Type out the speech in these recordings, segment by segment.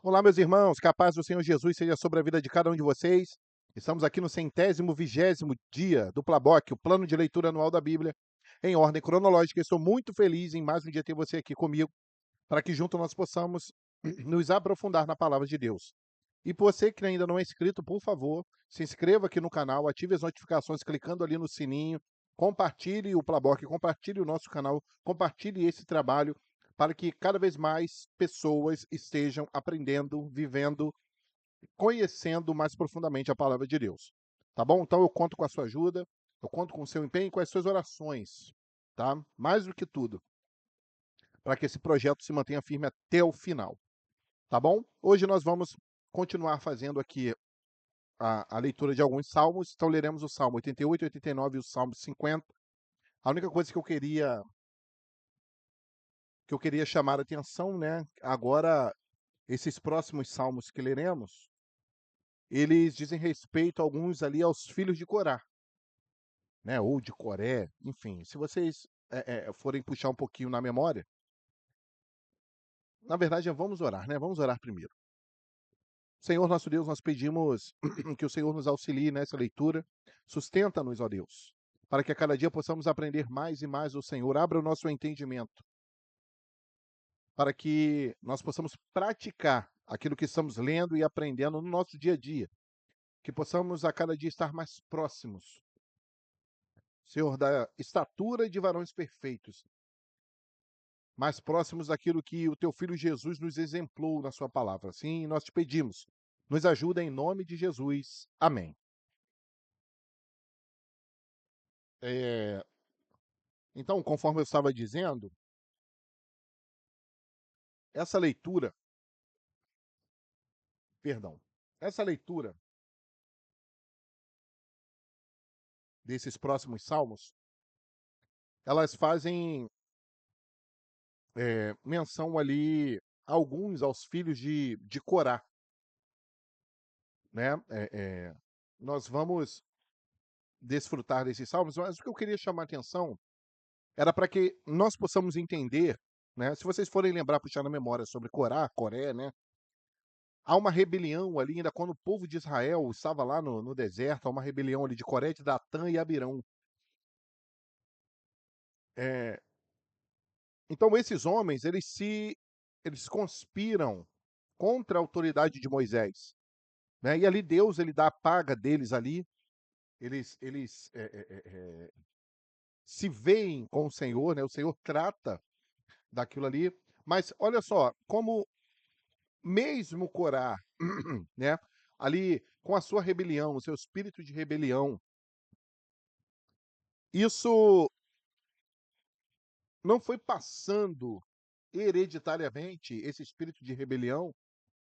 Olá, meus irmãos, que a paz do Senhor Jesus seja sobre a vida de cada um de vocês. Estamos aqui no 120º dia do Plaboc, o plano de leitura anual da Bíblia, em ordem cronológica. Estou muito feliz em mais um dia ter você aqui comigo, para que junto nós possamos nos aprofundar na palavra de Deus. E por você que ainda não é inscrito, por favor, se inscreva aqui no canal, ative as notificações clicando ali no sininho, compartilhe o Plaboc, compartilhe o nosso canal, compartilhe esse trabalho para que cada vez mais pessoas estejam aprendendo, vivendo, conhecendo mais profundamente a palavra de Deus. Tá bom? Então eu conto com a sua ajuda, eu conto com o seu empenho e com as suas orações, tá? Mais do que tudo, para que esse projeto se mantenha firme até o final, tá bom? Hoje nós vamos continuar fazendo aqui a leitura de alguns salmos, então leremos o Salmo 88, 89 e o Salmo 50. A única coisa que eu queria chamar a atenção, né, agora esses próximos salmos que leremos, eles dizem respeito alguns ali aos filhos de Corá, né, ou de Coré, enfim. Se vocês forem puxar um pouquinho na memória, na verdade, vamos orar, né? Vamos orar primeiro. Senhor nosso Deus, nós pedimos que o Senhor nos auxilie nessa leitura, sustenta-nos, ó Deus, para que a cada dia possamos aprender mais e mais do Senhor. Abra o nosso entendimento, para que nós possamos praticar aquilo que estamos lendo e aprendendo no nosso dia a dia, que possamos a cada dia estar mais próximos, Senhor, da estatura de varões perfeitos, mais próximos daquilo que o teu filho Jesus nos exemplou na sua palavra. Assim, nós te pedimos, nos ajuda em nome de Jesus. Amém. Eh, então, conforme eu estava dizendo, essa leitura, perdão, essa leitura desses próximos salmos, elas fazem menção ali alguns aos filhos de Corá, né? Nós vamos desfrutar desses salmos, mas o que eu queria chamar a atenção era para que nós possamos entender, né? Se vocês forem lembrar, puxar na memória sobre Corá, Coré, né? Há uma rebelião ali, ainda quando o povo de Israel estava lá no deserto, há uma rebelião ali de Coré, de Datã e Abirão. É, então esses homens, eles conspiram contra a autoridade de Moisés, né? E ali Deus, ele dá a paga deles ali, eles se veem com o Senhor, né? O Senhor trata daquilo ali. Mas olha só, como mesmo Corá, né, ali com a sua rebelião, o seu espírito de rebelião, isso não foi passando hereditariamente, esse espírito de rebelião,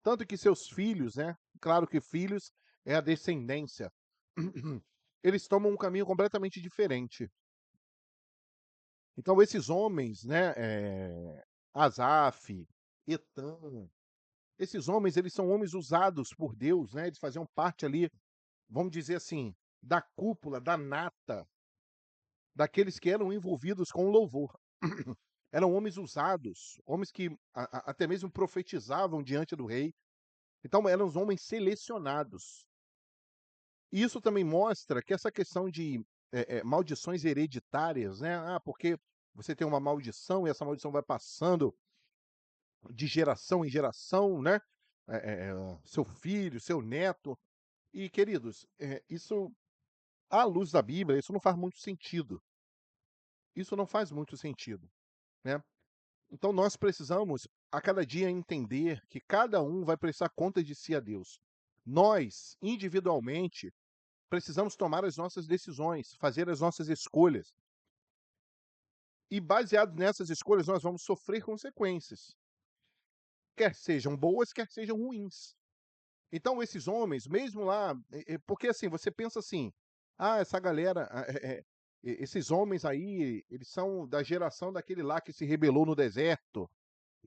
tanto que seus filhos, né, claro que filhos é a descendência, eles tomam um caminho completamente diferente. Então esses homens, né, Asaf, Etã, esses homens, eles são homens usados por Deus, né, eles faziam parte ali, vamos dizer assim, da cúpula, da nata, daqueles que eram envolvidos com o louvor. Eram homens usados, homens que até mesmo profetizavam diante do rei. Então eram os homens selecionados. E isso também mostra que essa questão de maldições hereditárias, né? Ah, porque você tem uma maldição e essa maldição vai passando de geração em geração, né? Seu filho, seu neto. E, queridos, isso, à luz da Bíblia, isso não faz muito sentido. Isso não faz muito sentido, né? Então nós precisamos a cada dia entender que cada um vai prestar conta de si a Deus. Nós, individualmente, precisamos tomar as nossas decisões, fazer as nossas escolhas. E baseado nessas escolhas, nós vamos sofrer consequências, quer sejam boas, quer sejam ruins. Então esses homens, mesmo lá, porque assim, você pensa assim: "Ah, essa galera, esses homens aí, eles são da geração daquele lá que se rebelou no deserto,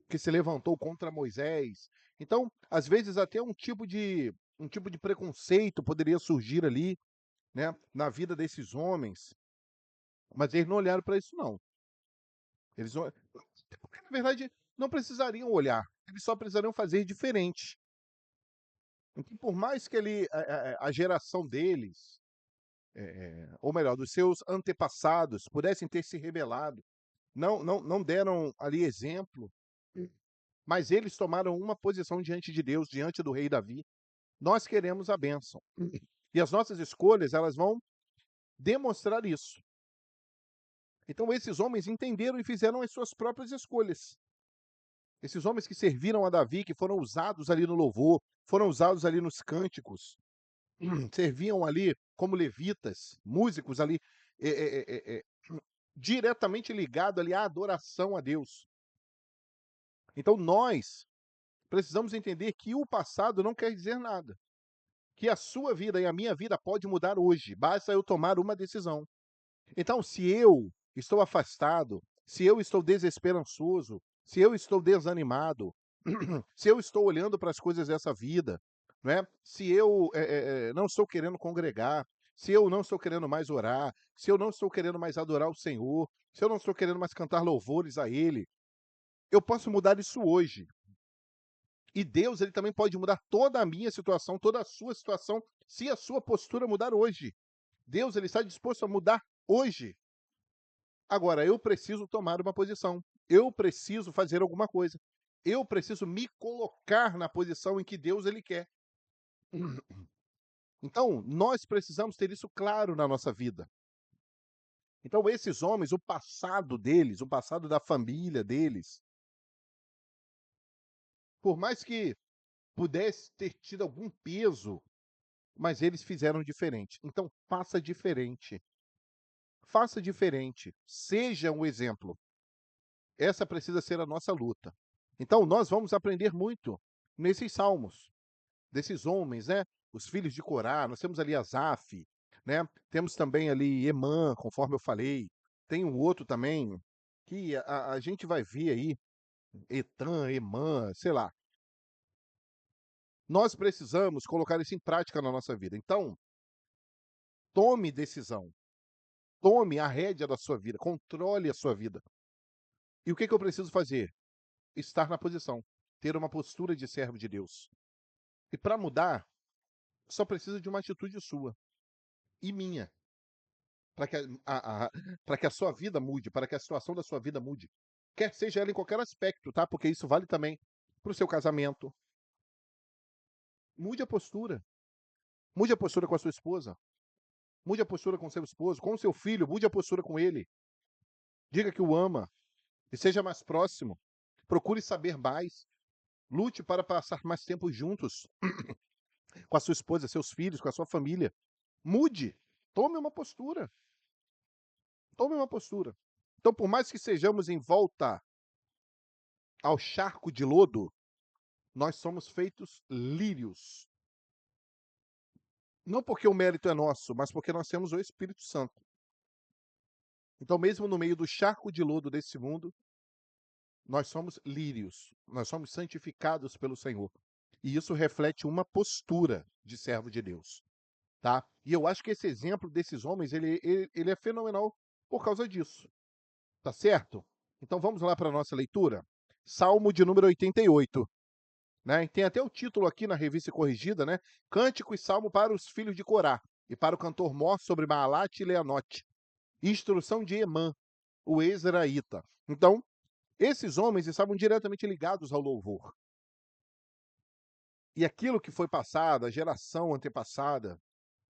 que se levantou contra Moisés". Então, às vezes até um tipo de preconceito poderia surgir ali, né, na vida desses homens, mas eles não olharam para isso não. Eles o Porque na verdade não precisariam olhar, eles só precisariam fazer diferente. Então, por mais que ele a geração deles, ou melhor, dos seus antepassados pudessem ter se rebelado, não deram ali exemplo, mas eles tomaram uma posição diante de Deus, diante do rei Davi. Nós queremos a bênção. E as nossas escolhas, elas vão demonstrar isso. Então esses homens entenderam e fizeram as suas próprias escolhas. Esses homens que serviram a Davi, que foram usados ali no louvor, foram usados ali nos cânticos, serviam ali como levitas, músicos ali, diretamente ligado ali à adoração a Deus. Então nós precisamos entender que o passado não quer dizer nada. Que a sua vida e a minha vida pode mudar hoje, basta eu tomar uma decisão. Então, se eu estou afastado, se eu estou desesperançoso, se eu estou desanimado, se eu estou olhando para as coisas dessa vida, né? Se eu não estou querendo congregar, se eu não estou querendo mais orar, se eu não estou querendo mais adorar o Senhor, se eu não estou querendo mais cantar louvores a Ele, eu posso mudar isso hoje. E Deus, ele também pode mudar toda a minha situação, toda a sua situação, se a sua postura mudar hoje. Deus, ele está disposto a mudar hoje. Agora, eu preciso tomar uma posição. Eu preciso fazer alguma coisa. Eu preciso me colocar na posição em que Deus ele quer. Então, nós precisamos ter isso claro na nossa vida. Então, esses homens, o passado deles, o passado da família deles, por mais que pudesse ter tido algum peso, mas eles fizeram diferente. Então, faça diferente. Faça diferente. Seja um exemplo. Essa precisa ser a nossa luta. Então, nós vamos aprender muito nesses salmos, desses homens, né? Os filhos de Corá, nós temos ali Asaf, né? Temos também ali Emã, conforme eu falei. Tem um outro também, que a gente vai ver aí, Etan, Emã, sei lá. Nós precisamos colocar isso em prática na nossa vida. Então, tome decisão. Tome a rédea da sua vida, controle a sua vida. E o que eu preciso fazer? Estar na posição, ter uma postura de servo de Deus. E para mudar, só precisa de uma atitude sua e minha, para que para que a sua vida mude, para que a situação da sua vida mude. Quer seja ela em qualquer aspecto, tá? Porque isso vale também para o seu casamento. Mude a postura. Mude a postura com a sua esposa. Mude a postura com seu esposo, com o seu filho, mude a postura com ele. Diga que o ama e seja mais próximo. Procure saber mais. Lute para passar mais tempo juntos com a sua esposa, seus filhos, com a sua família. Mude. Tome uma postura. Tome uma postura. Então, por mais que sejamos em volta ao charco de lodo, nós somos feitos lírios. Não porque o mérito é nosso, mas porque nós temos o Espírito Santo. Então, mesmo no meio do charco de lodo desse mundo, nós somos lírios. Nós somos santificados pelo Senhor. E isso reflete uma postura de servo de Deus, tá? E eu acho que esse exemplo desses homens, ele é fenomenal por causa disso. Tá certo? Então vamos lá para a nossa leitura? Salmo de número 88. Né? Tem até o título aqui na revista corrigida, né? Cântico e Salmo para os filhos de Corá, e para o cantor mor sobre Maalate e Leanote. Instrução de Emã, o Ezraíta. Então, esses homens estavam diretamente ligados ao louvor. E aquilo que foi passado, a geração antepassada,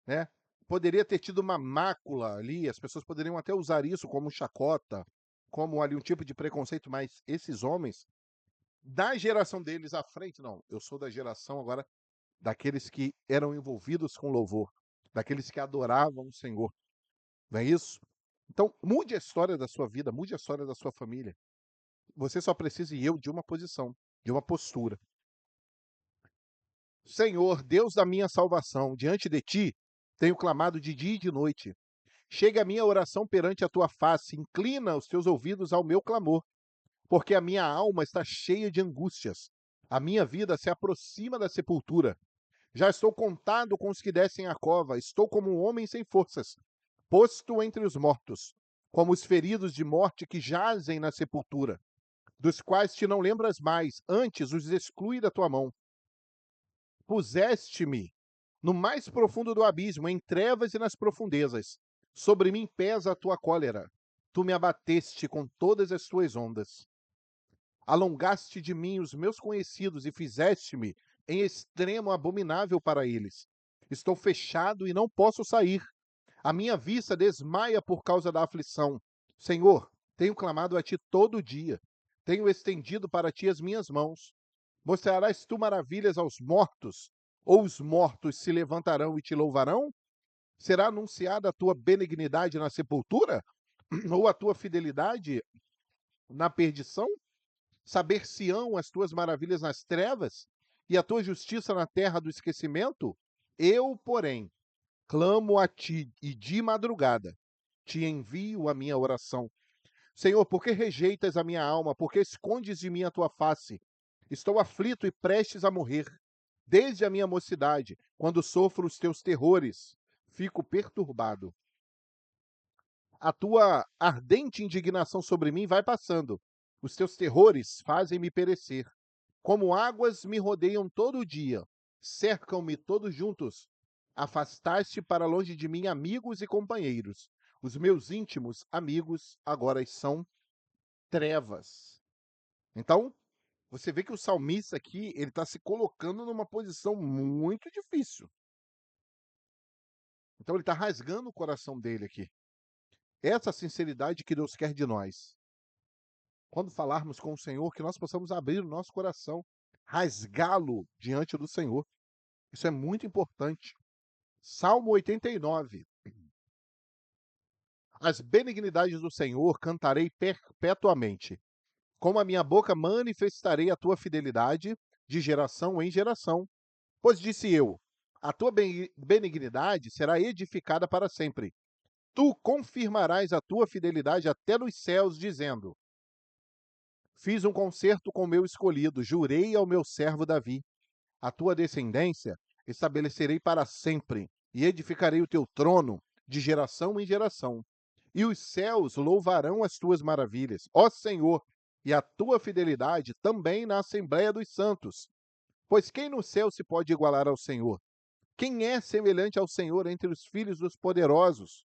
né? Poderia ter tido uma mácula ali, as pessoas poderiam até usar isso como chacota, como ali um tipo de preconceito, mas esses homens, da geração deles à frente, não, eu sou da geração agora daqueles que eram envolvidos com louvor, daqueles que adoravam o Senhor. Não é isso? Então, mude a história da sua vida, mude a história da sua família. Você só precisa e eu de uma posição, de uma postura. Senhor, Deus da minha salvação, diante de ti tenho clamado de dia e de noite. Chega a minha oração perante a tua face, inclina os teus ouvidos ao meu clamor, porque a minha alma está cheia de angústias. A minha vida se aproxima da sepultura. Já estou contado com os que descem à cova, estou como um homem sem forças, posto entre os mortos, como os feridos de morte que jazem na sepultura, dos quais te não lembras mais, antes os exclui da tua mão. Puseste-me no mais profundo do abismo, em trevas e nas profundezas. Sobre mim pesa a tua cólera. Tu me abateste com todas as tuas ondas. Alongaste de mim os meus conhecidos e fizeste-me em extremo abominável para eles. Estou fechado e não posso sair. A minha vista desmaia por causa da aflição. Senhor, tenho clamado a ti todo dia. Tenho estendido para ti as minhas mãos. Mostrarás tu maravilhas aos mortos? Ou os mortos se levantarão e te louvarão? Será anunciada a tua benignidade na sepultura? Ou a tua fidelidade na perdição? Saber-se-ão as tuas maravilhas nas trevas e a tua justiça na terra do esquecimento? Eu, porém, clamo a ti e de madrugada te envio a minha oração. Senhor, por que rejeitas a minha alma? Por que escondes de mim a tua face? Estou aflito e prestes a morrer. Desde a minha mocidade, quando sofro os teus terrores, fico perturbado. A tua ardente indignação sobre mim vai passando. Os teus terrores fazem-me perecer. Como águas me rodeiam todo o dia, cercam-me todos juntos. Afastaste para longe de mim amigos e companheiros. Os meus íntimos amigos agora são trevas. Então, você vê que o salmista aqui, ele está se colocando numa posição muito difícil. Então, ele está rasgando o coração dele aqui. Essa sinceridade que Deus quer de nós. Quando falarmos com o Senhor, que nós possamos abrir o nosso coração, rasgá-lo diante do Senhor. Isso é muito importante. Salmo 89. As benignidades do Senhor cantarei perpetuamente. Com a minha boca manifestarei a tua fidelidade de geração em geração. Pois disse eu, a tua benignidade será edificada para sempre. Tu confirmarás a tua fidelidade até nos céus, dizendo: fiz um concerto com o meu escolhido, jurei ao meu servo Davi. A tua descendência estabelecerei para sempre, e edificarei o teu trono de geração em geração. E os céus louvarão as tuas maravilhas, ó Senhor, e a tua fidelidade também na Assembleia dos Santos. Pois quem no céu se pode igualar ao Senhor? Quem é semelhante ao Senhor entre os filhos dos poderosos?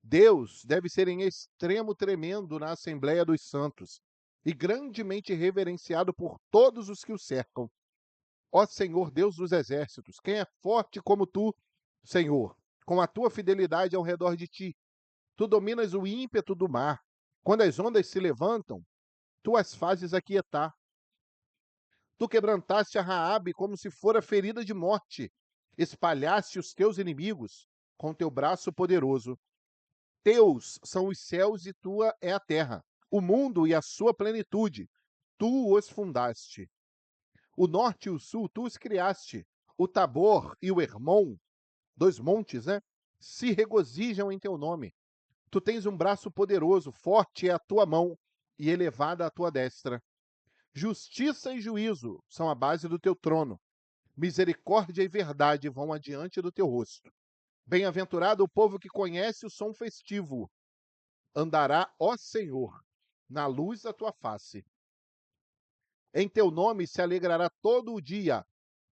Deus deve ser em extremo tremendo na Assembleia dos Santos, e grandemente reverenciado por todos os que o cercam. Ó Senhor, Deus dos exércitos, quem é forte como tu, Senhor, com a tua fidelidade ao redor de ti? Tu dominas o ímpeto do mar. Quando as ondas se levantam, tu as fazes aquietar. Tu quebrantaste a Raabe como se fora ferida de morte. Espalhaste os teus inimigos com teu braço poderoso. Teus são os céus e tua é a terra, o mundo e a sua plenitude. Tu os fundaste. O norte e o sul tu os criaste. O Tabor e o Hermon, dois montes, né? Se regozijam em teu nome. Tu tens um braço poderoso, forte é a tua mão e elevada a tua destra. Justiça e juízo são a base do teu trono. Misericórdia e verdade vão adiante do teu rosto. Bem-aventurado o povo que conhece o som festivo. Andará, ó Senhor, na luz da tua face. Em teu nome se alegrará todo o dia,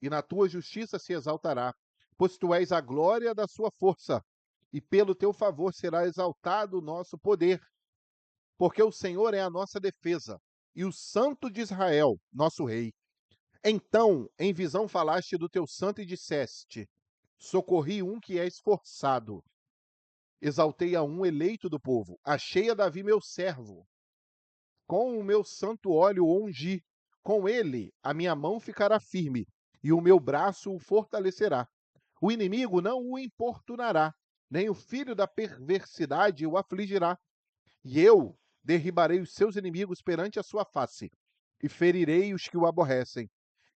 e na tua justiça se exaltará, pois tu és a glória da sua força, e pelo teu favor será exaltado o nosso poder. Porque o Senhor é a nossa defesa, e o Santo de Israel, nosso Rei. Então, em visão falaste do teu santo e disseste: socorri um que é esforçado. Exaltei a um eleito do povo, achei a Davi meu servo. Com o meu santo óleo o ungi, com ele a minha mão ficará firme, e o meu braço o fortalecerá. O inimigo não o importunará, nem o filho da perversidade o afligirá. E eu derribarei os seus inimigos perante a sua face, e ferirei os que o aborrecem.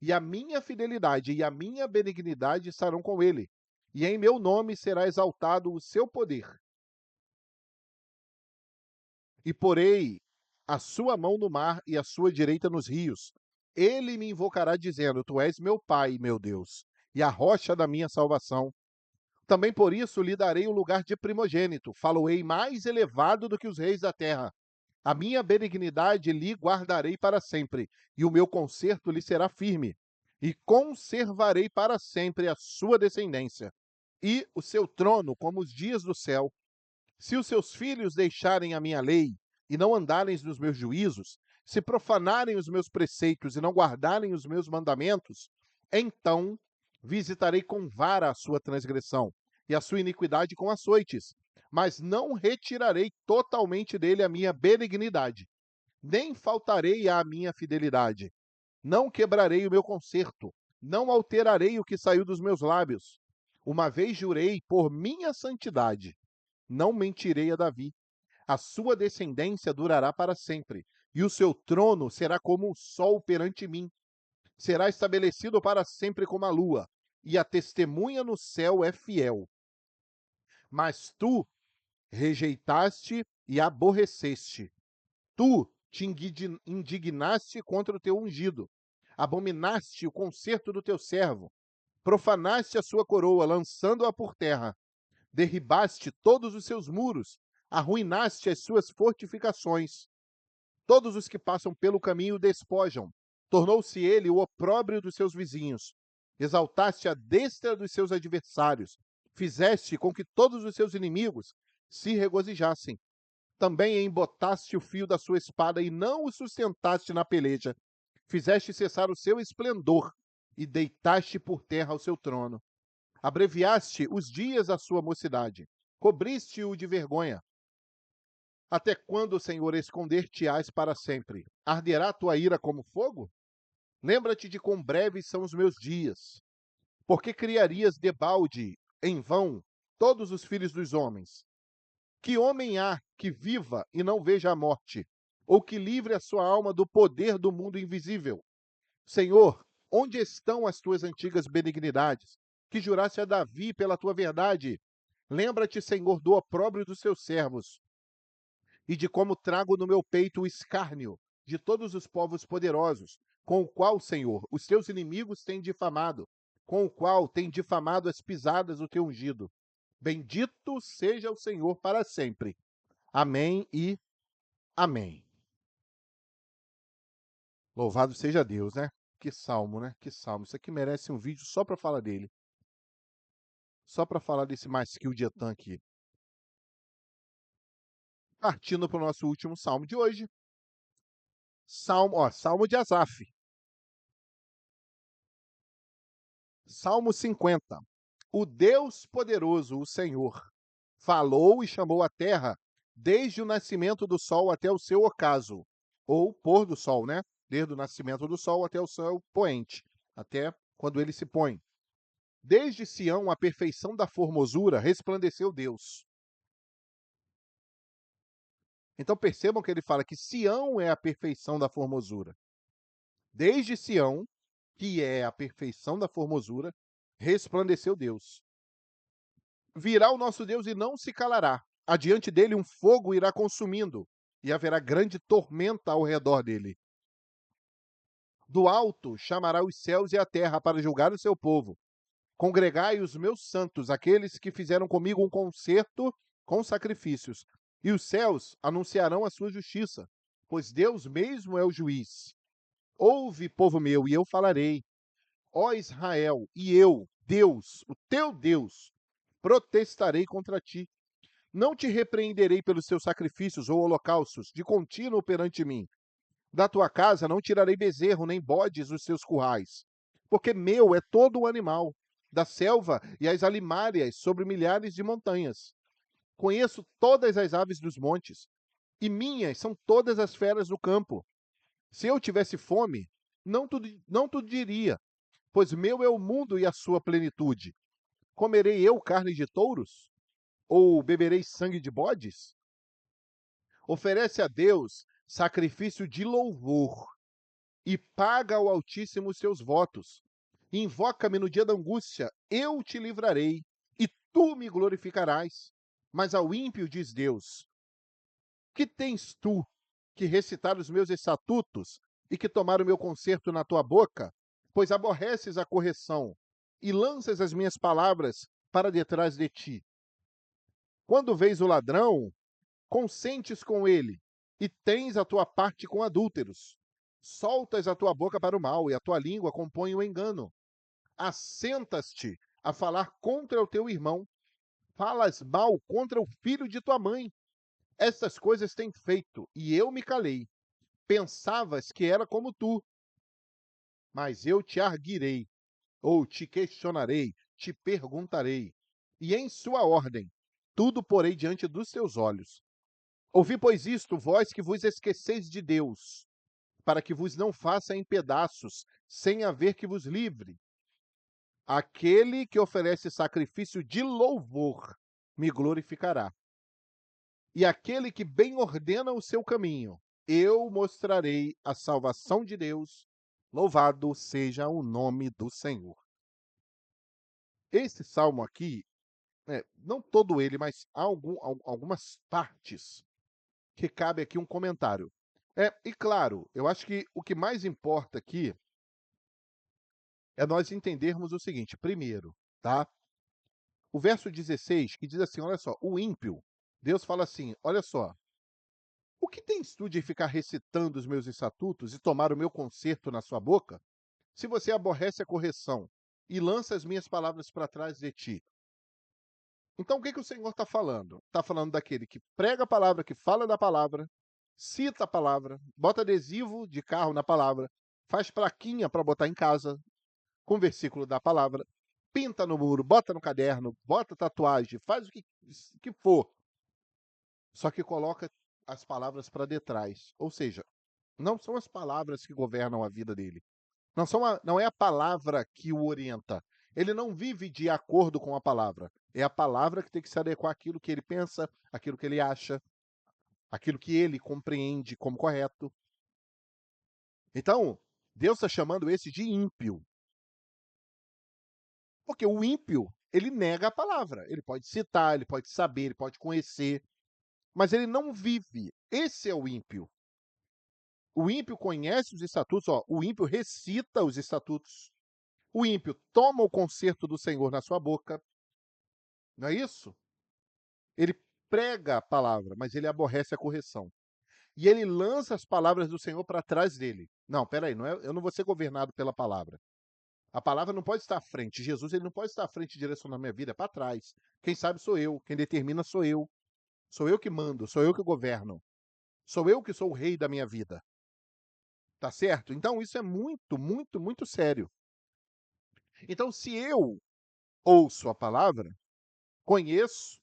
E a minha fidelidade e a minha benignidade estarão com ele, e em meu nome será exaltado o seu poder. E porei a sua mão no mar e a sua direita nos rios. Ele me invocará dizendo: tu és meu Pai, meu Deus, e a rocha da minha salvação. Também por isso lhe darei o lugar de primogênito, faloei mais elevado do que os reis da terra. A minha benignidade lhe guardarei para sempre, e o meu conserto lhe será firme. e conservarei para sempre a sua descendência e o seu trono como os dias do céu. Se os seus filhos deixarem a minha lei e não andarem nos meus juízos, se profanarem os meus preceitos e não guardarem os meus mandamentos, então visitarei com vara a sua transgressão e a sua iniquidade com açoites, mas não retirarei totalmente dele a minha benignidade, nem faltarei à minha fidelidade. Não quebrarei o meu concerto, não alterarei o que saiu dos meus lábios. Uma vez jurei por minha santidade, não mentirei a Davi. A sua descendência durará para sempre, e o seu trono será como o sol perante mim. Será estabelecido para sempre como a lua, e a testemunha no céu é fiel. Mas tu rejeitaste e aborreceste. Tu te indignaste contra o teu ungido. Abominaste o concerto do teu servo. Profanaste a sua coroa, lançando-a por terra. Derribaste todos os seus muros. Arruinaste as suas fortificações. Todos os que passam pelo caminho o despojam. Tornou-se ele o opróbrio dos seus vizinhos. Exaltaste a destra dos seus adversários. Fizeste com que todos os seus inimigos se regozijassem. Também embotaste o fio da sua espada e não o sustentaste na peleja. Fizeste cessar o seu esplendor e deitaste por terra o seu trono. Abreviaste os dias da sua mocidade. Cobriste-o de vergonha. Até quando, Senhor, esconder-te-ás para sempre? Arderá tua ira como fogo? Lembra-te de quão breves são os meus dias. Porque criarias debalde, em vão, todos os filhos dos homens? Que homem há que viva e não veja a morte, ou que livre a sua alma do poder do mundo invisível? Senhor, onde estão as tuas antigas benignidades, que juraste a Davi pela tua verdade? Lembra-te, Senhor, do opróbrio dos seus servos, e de como trago no meu peito o escárnio de todos os povos poderosos, com o qual, Senhor, os teus inimigos têm difamado, com o qual têm difamado as pisadas do teu ungido. Bendito seja o Senhor para sempre. Amém e amém. Louvado seja Deus, né? Que salmo, né? Que salmo. Isso aqui merece um vídeo só para falar dele. Só para falar desse Maskil de Etan aqui. Partindo para o nosso último salmo de hoje. Salmo de Asaf. Salmo 50. O Deus poderoso, o Senhor, falou e chamou a terra desde o nascimento do sol até o seu ocaso, ou pôr do sol, né? Desde o nascimento do sol até o seu poente, até quando ele se põe. Desde Sião, a perfeição da formosura, resplandeceu Deus. Então percebam que ele fala que Sião é a perfeição da formosura. Desde Sião, que é a perfeição da formosura, resplandeceu Deus. Virá o nosso Deus e não se calará. Adiante dele um fogo irá consumindo, e haverá grande tormenta ao redor dele. Do alto chamará os céus e a terra para julgar o seu povo. Congregai os meus santos, aqueles que fizeram comigo um concerto com sacrifícios. E os céus anunciarão a sua justiça, pois Deus mesmo é o juiz. Ouve, povo meu, e eu falarei. Ó Israel, e eu, Deus, o teu Deus, protestarei contra ti. Não te repreenderei pelos seus sacrifícios ou holocaustos, de contínuo perante mim. Da tua casa não tirarei bezerro, nem bodes os seus currais. Porque meu é todo o animal, da selva e as alimárias sobre milhares de montanhas. Conheço todas as aves dos montes, e minhas são todas as feras do campo. Se eu tivesse fome, não tu diria, pois meu é o mundo e a sua plenitude. Comerei eu carne de touros? Ou beberei sangue de bodes? Oferece a Deus sacrifício de louvor e paga ao Altíssimo os seus votos. Invoca-me no dia da angústia, eu te livrarei, e tu me glorificarás. Mas ao ímpio diz Deus: que tens tu que recitar os meus estatutos e que tomar o meu concerto na tua boca? Pois aborreces a correção e lanças as minhas palavras para detrás de ti. Quando vês o ladrão, consentes com ele, e tens a tua parte com adúlteros. Soltas a tua boca para o mal e a tua língua compõe o engano. Assentas-te a falar contra o teu irmão, falas mal contra o filho de tua mãe. Estas coisas têm feito, e eu me calei. Pensavas que era como tu, mas eu te arguirei, ou te questionarei, te perguntarei, e em sua ordem, tudo porei diante dos teus olhos. Ouvi, pois, isto, vós que vos esqueceis de Deus, para que vos não faça em pedaços, sem haver que vos livre. Aquele que oferece sacrifício de louvor me glorificará. E aquele que bem ordena o seu caminho, eu mostrarei a salvação de Deus. Louvado seja o nome do Senhor. Esse salmo aqui, não todo ele, mas há algumas partes que cabe aqui um comentário. E claro, eu acho que o que mais importa aqui é nós entendermos o seguinte, primeiro, tá? O verso 16, que diz assim, olha só, o ímpio, Deus fala assim, olha só, o que tens tu de ficar recitando os meus estatutos e tomar o meu conserto na sua boca? Se você aborrece a correção e lança as minhas palavras para trás de ti. Então, o que o Senhor está falando? Está falando daquele que prega a palavra, que fala da palavra, cita a palavra, bota adesivo de carro na palavra, faz plaquinha para botar em casa, com versículo da palavra, pinta no muro, bota no caderno, bota tatuagem, faz o que for, só que coloca as palavras para detrás. Ou seja, não são as palavras que governam a vida dele. Não é a palavra que o orienta. Ele não vive de acordo com a palavra. É a palavra que tem que se adequar àquilo que ele pensa, àquilo que ele acha, àquilo que ele compreende como correto. Então, Deus está chamando esse de ímpio. Porque o ímpio, ele nega a palavra. Ele pode citar, ele pode saber, ele pode conhecer, mas ele não vive. Esse é o ímpio. O ímpio conhece os estatutos, ó, o ímpio recita os estatutos. O ímpio toma o conserto do Senhor na sua boca. Não é isso? Ele prega a palavra, mas ele aborrece a correção. E ele lança as palavras do Senhor para trás dele. Não, peraí, eu não vou ser governado pela palavra. A palavra não pode estar à frente. Jesus ele não pode estar à frente direcionando a minha vida, é para trás. Quem sabe sou eu, quem determina sou eu. Sou eu que mando, sou eu que governo. Sou eu que sou o rei da minha vida. Tá certo? Então isso é muito, muito, muito sério. Então, se eu ouço a palavra, conheço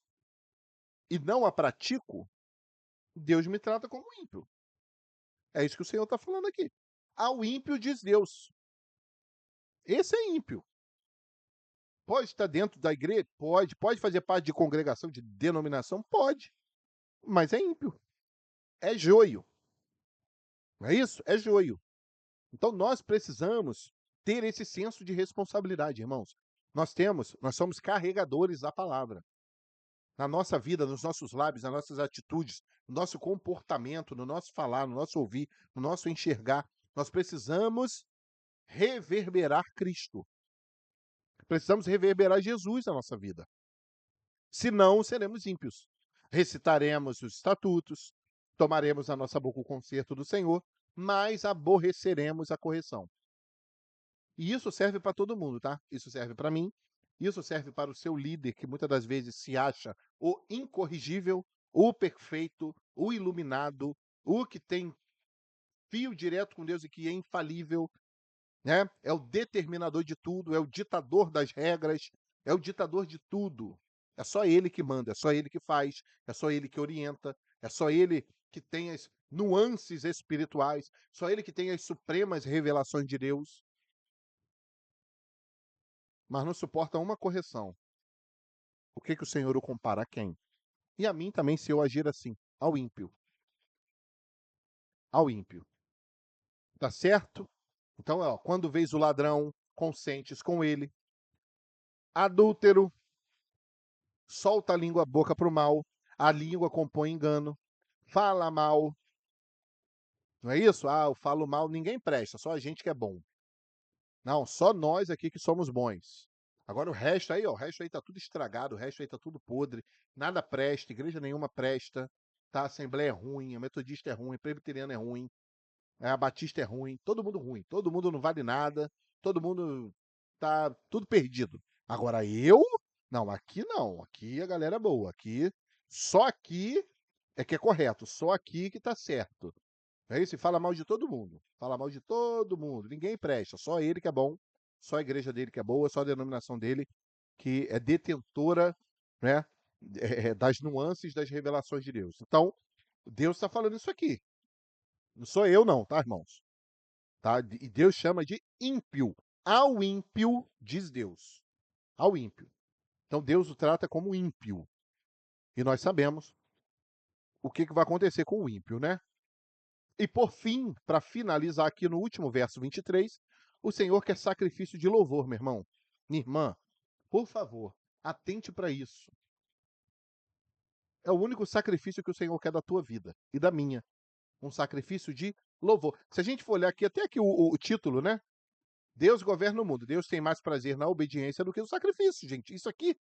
e não a pratico, Deus me trata como ímpio. É isso que o Senhor está falando aqui. Ao ímpio diz Deus. Esse é ímpio. Pode estar dentro da igreja? Pode. Pode fazer parte de congregação, de denominação? Pode. Mas é ímpio. É joio. Não é isso? É joio. Então nós precisamos ter esse senso de responsabilidade, irmãos. Nós somos carregadores da palavra. Na nossa vida, nos nossos lábios, nas nossas atitudes, no nosso comportamento, no nosso falar, no nosso ouvir, no nosso enxergar, nós precisamos reverberar Cristo. Precisamos reverberar Jesus na nossa vida. Senão, seremos ímpios. Recitaremos os estatutos, tomaremos na nossa boca o conserto do Senhor, mas aborreceremos a correção. E isso serve para todo mundo, tá? Isso serve para mim, isso serve para o seu líder, que muitas das vezes se acha o incorrigível, o perfeito, o iluminado, o que tem fio direto com Deus e que é infalível, né? É o determinador de tudo, é o ditador das regras, é o ditador de tudo. É só ele que manda, é só ele que faz, é só ele que orienta, é só ele que tem as nuances espirituais, só ele que tem as supremas revelações de Deus, mas não suporta uma correção. O que o Senhor o compara a quem? E a mim também, se eu agir assim, ao ímpio. Ao ímpio. Tá certo? Então, ó, quando vês o ladrão, consentes com ele. Adúltero, solta a língua boca para o mal. A língua compõe engano. Fala mal. Não é isso? Ah, eu falo mal, ninguém presta, só a gente que é bom. Não, só nós aqui que somos bons. Agora o resto aí, ó, o resto aí tá tudo estragado, o resto aí tá tudo podre, nada presta, igreja nenhuma presta, tá? A Assembleia é ruim, a Metodista é ruim, a Presbiteriana é ruim. A Batista é ruim, todo mundo não vale nada, todo mundo tá tudo perdido. Agora eu, não, aqui a galera é boa, só aqui é que é correto, só aqui que tá certo. É isso, e fala mal de todo mundo, ninguém presta, só ele que é bom, só a igreja dele que é boa, só a denominação dele que é detentora, né, das nuances das revelações de Deus. Então, Deus está falando isso aqui. Não sou eu não, tá, irmãos? Tá? E Deus chama de ímpio. Ao ímpio, diz Deus. Ao ímpio. Então Deus o trata como ímpio. E nós sabemos o que vai acontecer com o ímpio, né? E por fim, para finalizar aqui no último verso 23, o Senhor quer sacrifício de louvor, meu irmão. Minha irmã, por favor, atente para isso. É o único sacrifício que o Senhor quer da tua vida e da minha. Um sacrifício de louvor. Se a gente for olhar aqui, até aqui o título, né? Deus governa o mundo. Deus tem mais prazer na obediência do que no sacrifício, gente. Isso aqui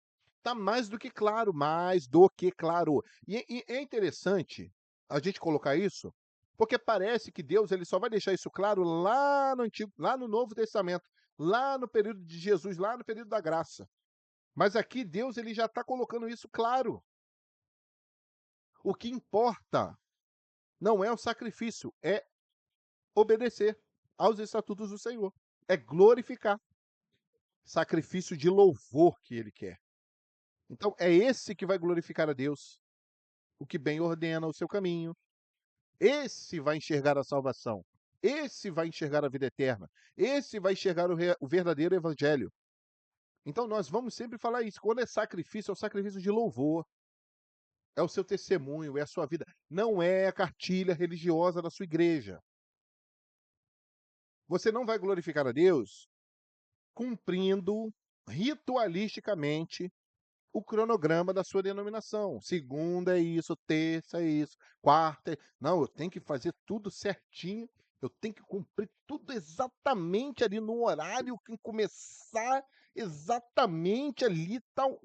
tá mais do que claro, mais do que claro. E é interessante a gente colocar isso, porque parece que Deus ele só vai deixar isso claro lá no Antigo, lá no Novo Testamento, lá no período de Jesus, lá no período da graça. Mas aqui Deus ele já está colocando isso claro. O que importa não é o sacrifício, é obedecer aos estatutos do Senhor. É glorificar. Sacrifício de louvor que ele quer. Então é esse que vai glorificar a Deus, o que bem ordena o seu caminho. Esse vai enxergar a salvação. Esse vai enxergar a vida eterna. Esse vai enxergar o verdadeiro evangelho. Então nós vamos sempre falar isso. Quando é o sacrifício de louvor. É o seu testemunho, é a sua vida. Não é a cartilha religiosa da sua igreja. Você não vai glorificar a Deus cumprindo ritualisticamente o cronograma da sua denominação. Segunda é isso, terça é isso, quarta é... Não, eu tenho que fazer tudo certinho, eu tenho que cumprir tudo exatamente ali no horário, que começar exatamente ali tal,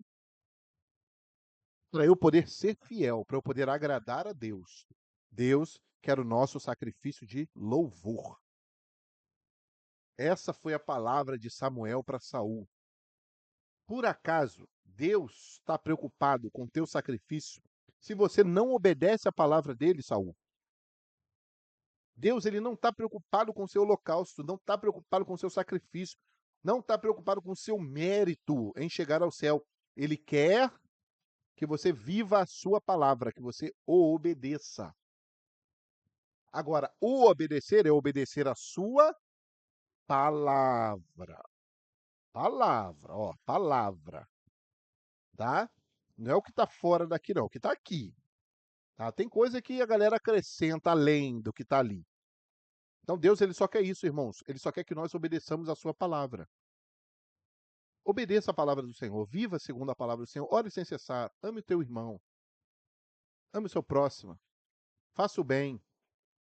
para eu poder ser fiel, para eu poder agradar a Deus. Deus quer o nosso sacrifício de louvor. Essa foi a palavra de Samuel para Saul. Por acaso Deus está preocupado com o teu sacrifício se você não obedece à palavra dele, Saul? Deus ele não está preocupado com o seu holocausto, não está preocupado com o seu sacrifício, não está preocupado com o seu mérito em chegar ao céu. Ele quer que você viva a sua palavra, que você o obedeça. Agora, o obedecer é obedecer a sua palavra. Palavra, ó, palavra, tá? Não é o que está fora daqui, não, é o que está aqui. Tá? Tem coisa que a galera acrescenta além do que está ali. Então Deus ele só quer isso, irmãos. Ele só quer que nós obedeçamos a sua palavra. Obedeça a palavra do Senhor. Viva segundo a palavra do Senhor. Ore sem cessar. Ame o teu irmão. Ame o seu próximo. Faça o bem.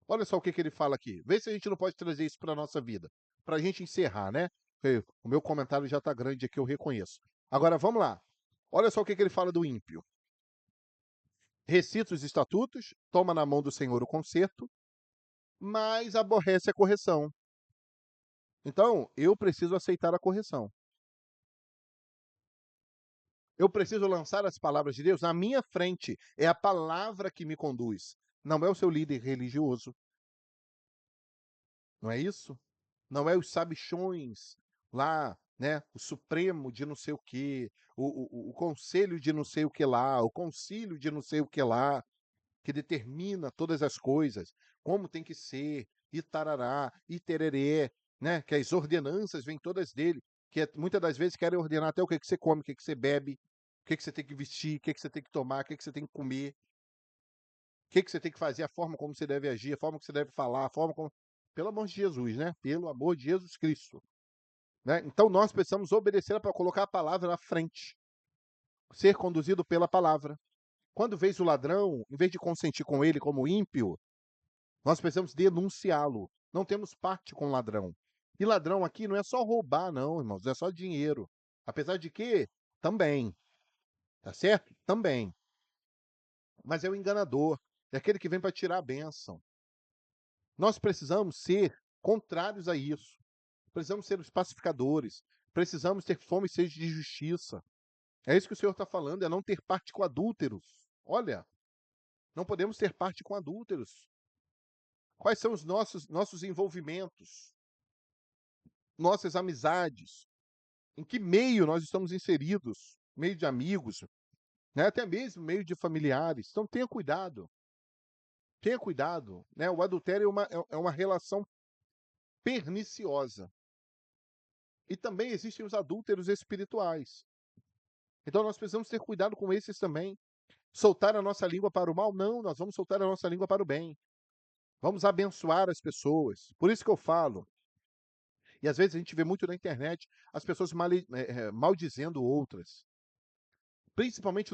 Olha só o que ele fala aqui. Vê se a gente não pode trazer isso para a nossa vida. Para a gente encerrar, né? O meu comentário já está grande aqui, eu reconheço. Agora vamos lá. Olha só o que ele fala do ímpio. Recita os estatutos, toma na mão do Senhor o conserto, mas aborrece a correção. Então, eu preciso aceitar a correção. Eu preciso lançar as palavras de Deus na minha frente. É a palavra que me conduz. Não é o seu líder religioso. Não é isso? Não é os sabichões lá, né? O Supremo de não sei o quê, o conselho de não sei o que lá, o concílio de não sei o que lá, que determina todas as coisas, como tem que ser, e tarará, e tererê, né? Que as ordenanças vêm todas dele, muitas das vezes querem ordenar até o que você come, o que você bebe, o que você tem que vestir, o que você tem que tomar, o que você tem que comer, o que você tem que fazer, a forma como você deve agir, a forma que você deve falar, a forma como... Pelo amor de Jesus, né? Pelo amor de Jesus Cristo. Né? Então nós precisamos obedecer para colocar a palavra na frente, ser conduzido pela palavra. Quando vês o ladrão, em vez de consentir com ele como ímpio, nós precisamos denunciá-lo. Não temos parte com ladrão. E ladrão aqui não é só roubar, não, irmãos, é só dinheiro. Apesar de que, também, tá certo? Também. Mas é o enganador, é aquele que vem para tirar a bênção. Nós precisamos ser contrários a isso. Precisamos ser os pacificadores. Precisamos ter fome e sede de justiça. É isso que o Senhor está falando, é não ter parte com adúlteros. Olha, não podemos ter parte com adúlteros. Quais são os nossos envolvimentos, nossas amizades? Em que meio nós estamos inseridos? Meio de amigos, né? Até mesmo meio de familiares. Então tenha cuidado, né? O adultério é uma relação perniciosa. E também existem os adúlteros espirituais. Então nós precisamos ter cuidado com esses também. Soltar a nossa língua para o mal? Não, nós vamos soltar a nossa língua para o bem. Vamos abençoar as pessoas. Por isso que eu falo, e às vezes a gente vê muito na internet as pessoas maldizendo outras, principalmente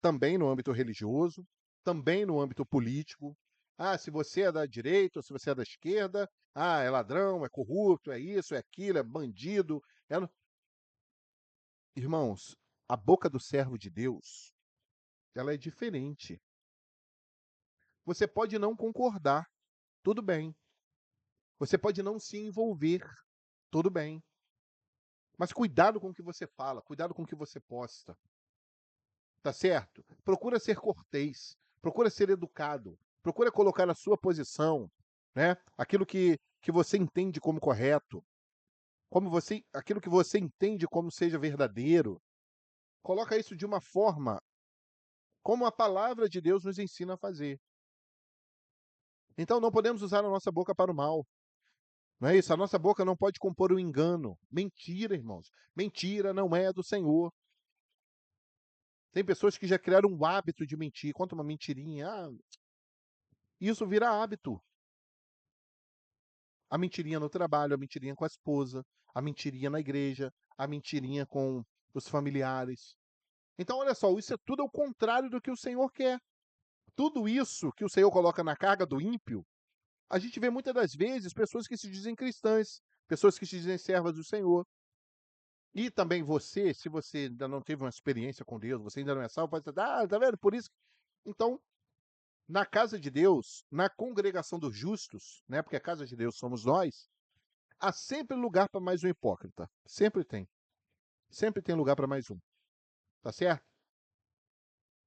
também no âmbito religioso, também no âmbito político. Ah, se você é da direita ou se você é da esquerda, é ladrão, é corrupto, é isso, é aquilo, é bandido. não- Irmãos, a boca do servo de Deus, ela é diferente. Você pode não concordar, tudo bem. Você pode não se envolver, tudo bem. Mas cuidado com o que você fala, cuidado com o que você posta, tá certo? Procura ser cortês, procura ser educado, procura colocar a sua posição, né? Aquilo que você entende como correto, aquilo que você entende como seja verdadeiro. Coloca isso de uma forma como a palavra de Deus nos ensina a fazer. Então não podemos usar a nossa boca para o mal. Não é isso? A nossa boca não pode compor o engano. Mentira, irmãos. Mentira não é do Senhor. Tem pessoas que já criaram um hábito de mentir. Conta uma mentirinha. Isso vira hábito. A mentirinha no trabalho, a mentirinha com a esposa, a mentirinha na igreja, a mentirinha com os familiares. Então, olha só, isso é tudo ao contrário do que o Senhor quer. Tudo isso que o Senhor coloca na carga do ímpio, a gente vê muitas das vezes pessoas que se dizem cristãs, pessoas que se dizem servas do Senhor. E também você, se você ainda não teve uma experiência com Deus, você ainda não é salvo, pode dizer, tá vendo? Por isso. Então, na casa de Deus, na congregação dos justos, né? Porque a casa de Deus somos nós, há sempre lugar para mais um hipócrita. Sempre tem. Sempre tem lugar para mais um. Tá certo?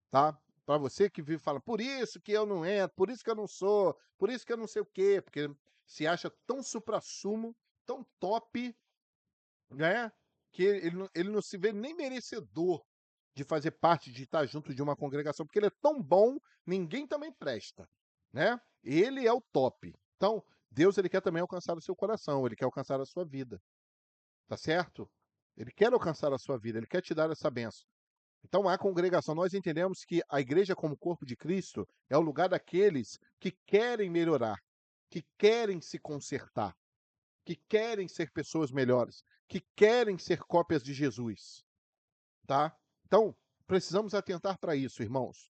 Tá? Para você que vive fala, por isso que eu não entro, por isso que eu não sou, por isso que eu não sei o quê, porque se acha tão suprassumo, tão top, né? Que ele não se vê nem merecedor de fazer parte, de estar junto de uma congregação, porque ele é tão bom, ninguém também presta, né? Ele é o top. Então, Deus ele quer também alcançar o seu coração, ele quer alcançar a sua vida, tá certo? Ele quer alcançar a sua vida, ele quer te dar essa benção. Então, a congregação, nós entendemos que a igreja como corpo de Cristo é o lugar daqueles que querem melhorar, que querem se consertar, que querem ser pessoas melhores, que querem ser cópias de Jesus, tá? Então, precisamos atentar para isso, irmãos.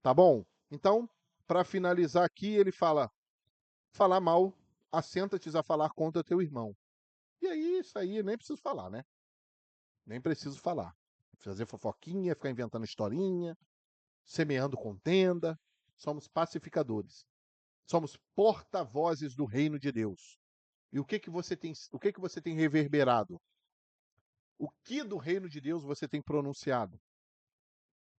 Tá bom? Então, para finalizar aqui, ele fala: falar mal, assenta-te a falar contra teu irmão. E aí, isso aí, nem preciso falar, né? Nem preciso falar. Fazer fofoquinha, ficar inventando historinha, semeando contenda. Somos pacificadores. Somos porta-vozes do reino de Deus. E o que que você tem reverberado? O que do reino de Deus você tem pronunciado?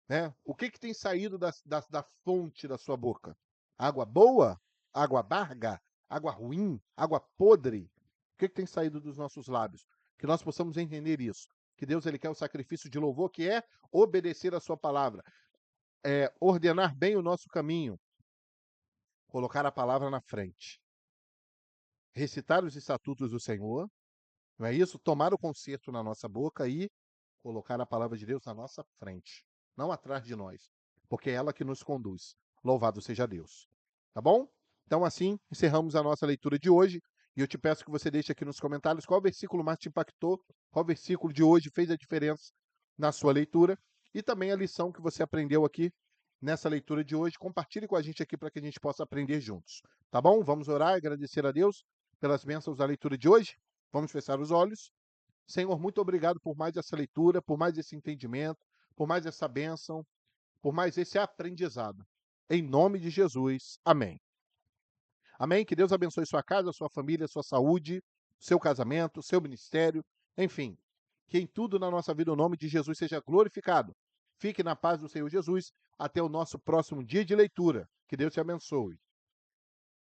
Né? O que tem saído da fonte da sua boca? Água boa? Água amarga? Água ruim? Água podre? O que tem saído dos nossos lábios? Que nós possamos entender isso. Que Deus ele quer o sacrifício de louvor, que é obedecer a sua palavra. Ordenar bem o nosso caminho. Colocar a palavra na frente. Recitar os estatutos do Senhor. Não é isso? Tomar o concerto na nossa boca e colocar a palavra de Deus na nossa frente, não atrás de nós, porque é ela que nos conduz. Louvado seja Deus. Tá bom? Então, assim, encerramos a nossa leitura de hoje. E eu te peço que você deixe aqui nos comentários qual versículo mais te impactou, qual versículo de hoje fez a diferença na sua leitura e também a lição que você aprendeu aqui nessa leitura de hoje. Compartilhe com a gente aqui para que a gente possa aprender juntos. Tá bom? Vamos orar e agradecer a Deus pelas bênçãos da leitura de hoje. Vamos fechar os olhos. Senhor, muito obrigado por mais essa leitura, por mais esse entendimento, por mais essa bênção, por mais esse aprendizado. Em nome de Jesus. Amém. Amém? Que Deus abençoe sua casa, sua família, sua saúde, seu casamento, seu ministério, enfim, que em tudo na nossa vida o nome de Jesus seja glorificado. Fique na paz do Senhor Jesus. Até o nosso próximo dia de leitura. Que Deus te abençoe.